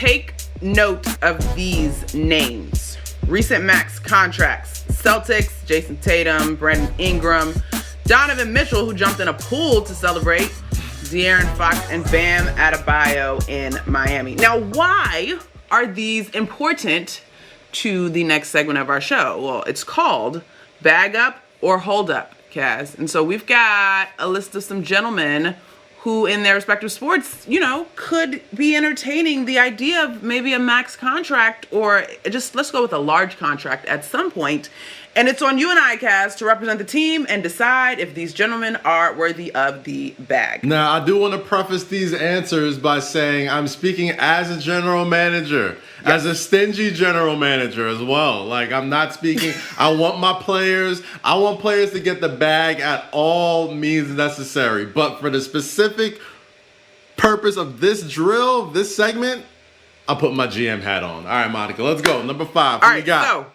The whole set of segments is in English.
take note of these names. Recent max contracts. Celtics, Jason Tatum, Brandon Ingram, Donovan Mitchell, who jumped in a pool to celebrate, De'Aaron Fox, and Bam Adebayo in Miami. Now, why are these important to the next segment of our show? Well, it's called Bag Up or Hold Up, Kaz. And so we've got a list of some gentlemen who in their respective sports, could be entertaining the idea of maybe a max contract or just let's go with a large contract at some point. And it's on you and I, Kaz, to represent the team and decide if these gentlemen are worthy of the bag. Now, I do want to preface these answers by saying I'm speaking as a general manager, as a stingy general manager as well. Like, I'm not speaking, I want players to get the bag at all means necessary. But for the specific purpose of this drill, this segment, I'll put my GM hat on. All right, Monica, let's go. Number 5, who you got? So,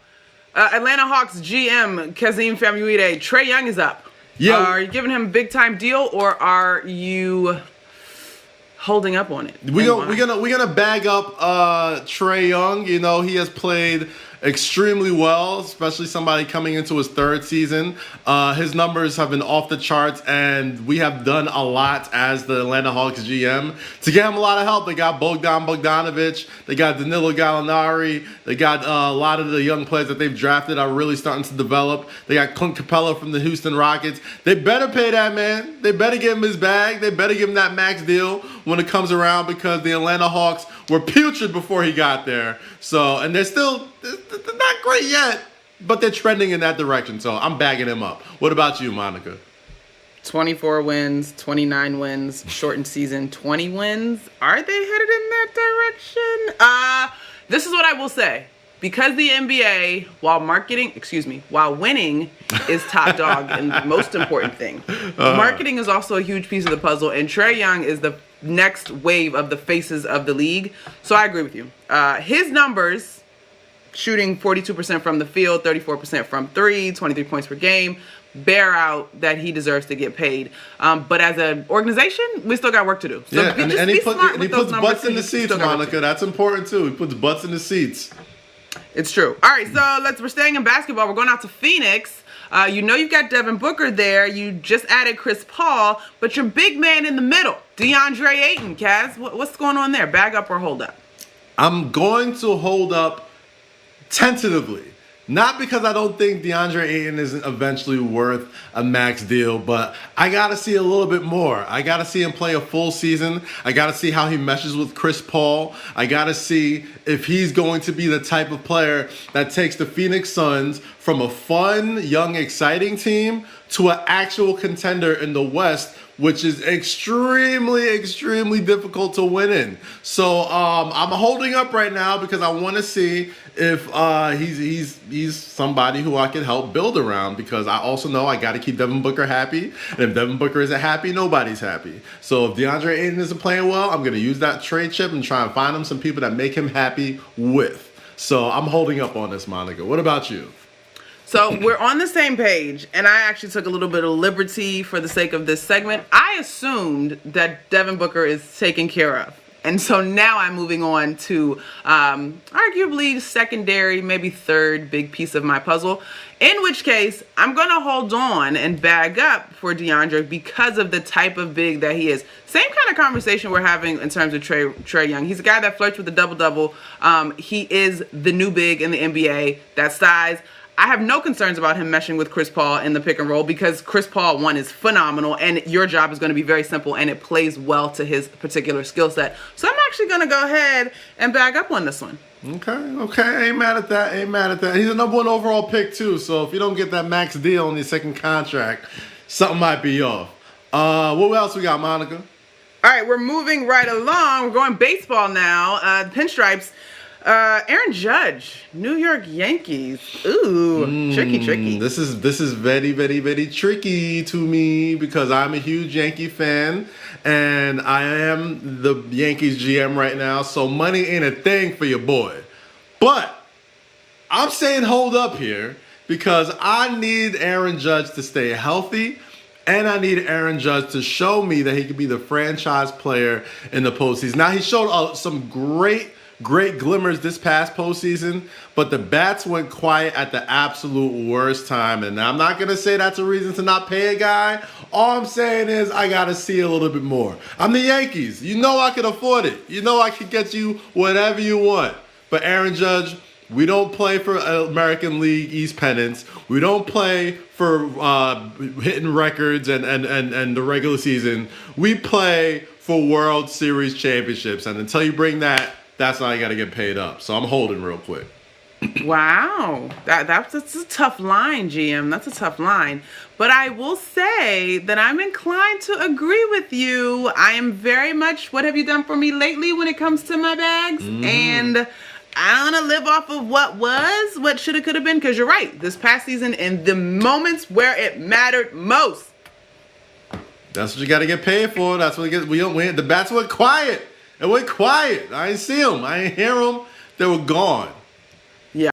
Atlanta Hawks GM Kazim Famuyiwa, Trae Young is up. Yeah. Are you giving him a big time deal or are you holding up on it? We're gonna bag up Trae Young. He has played extremely well, especially somebody coming into his 3rd season. His numbers have been off the charts, and we have done a lot as the Atlanta Hawks GM to get him a lot of help. They got Bogdanovich, they got Danilo Gallinari, they got a lot of the young players that they've drafted are really starting to develop. They got Clint Capella from the Houston Rockets. They better pay that man. They better give him his bag. They better give him that max deal when it comes around because the Atlanta Hawks were putrid before he got there. So, and they're not great yet, but they're trending in that direction. So I'm bagging him up. What about you, Monica? 24 wins, 29 wins, shortened season, 20 wins. Are they headed in that direction? This is what I will say. Because the NBA, while winning is top dog and the most important thing, marketing is also a huge piece of the puzzle, and Trae Young is the next wave of the faces of the league. So I agree with you. His numbers, shooting 42% from the field, 34% from 3, 23 points per game, bear out that he deserves to get paid. But as an organization, we still got work to do. So he puts butts in the seats, Monica. That's important too. He puts butts in the seats. It's true. All right, so we're staying in basketball. We're going out to Phoenix. You've got Devin Booker there. You just added Chris Paul, but your big man in the middle, Deandre Ayton, Kaz. What's going on there? Bag up or hold up? I'm going to hold up tentatively. Not because I don't think DeAndre Ayton isn't eventually worth a max deal, but I got to see a little bit more. I got to see him play a full season. I got to see how he meshes with Chris Paul. I got to see if he's going to be the type of player that takes the Phoenix Suns from a fun, young, exciting team to an actual contender in the West, which is extremely, extremely difficult to win in. So I'm holding up right now because I want to see if he's somebody who I can help build around, because I also know I got to keep Devin Booker happy. And if Devin Booker isn't happy, nobody's happy. So if DeAndre Ayton isn't playing well, I'm going to use that trade chip and try and find him some people that make him happy with. So I'm holding up on this, Monica. What about you? So we're on the same page, and I actually took a little bit of liberty for the sake of this segment. I assumed that Devin Booker is taken care of. And so now I'm moving on to arguably secondary, maybe third big piece of my puzzle, in which case I'm going to hold on and bag up for DeAndre because of the type of big that he is. Same kind of conversation we're having in terms of Trae Young. He's a guy that flirts with the double-double. He is the new big in the NBA, that size. I have no concerns about him meshing with Chris Paul in the pick and roll because Chris Paul, one, is phenomenal, and your job is going to be very simple, and it plays well to his particular skill set. So I'm actually going to go ahead and bag up on this one. Okay. Ain't mad at that. He's a number 1 overall pick, too, so if you don't get that max deal on your second contract, something might be off. What else we got, Monica? All right, we're moving right along. We're going baseball now. Pinstripes. Aaron Judge, New York Yankees. Ooh, tricky. This is very, very, very tricky to me because I'm a huge Yankee fan and I am the Yankees GM right now. So money ain't a thing for your boy. But I'm saying hold up here because I need Aaron Judge to stay healthy And I need Aaron Judge to show me that he could be the franchise player in the postseason. Now, he showed some great glimmers this past postseason, but the bats went quiet at the absolute worst time. And I'm not going to say that's a reason to not pay a guy. All I'm saying is I got to see a little bit more. I'm the Yankees. You know I can afford it. You know I can get you whatever you want. But Aaron Judge, we don't play for American League East pennants. We don't play for hitting records and the regular season. We play for World Series championships. And until you bring that, that's how you got to get paid up. So I'm holding real quick. Wow. That's a tough line, GM. That's a tough line. But I will say that I'm inclined to agree with you. I am very much, what have you done for me lately when it comes to my bags? And I want to live off of what should have, could have been. Because you're right. This past season, in the moments where it mattered most. That's what you got to get paid for. That's what the bats went quiet. It went quiet. I didn't see them. I didn't hear them. They were gone.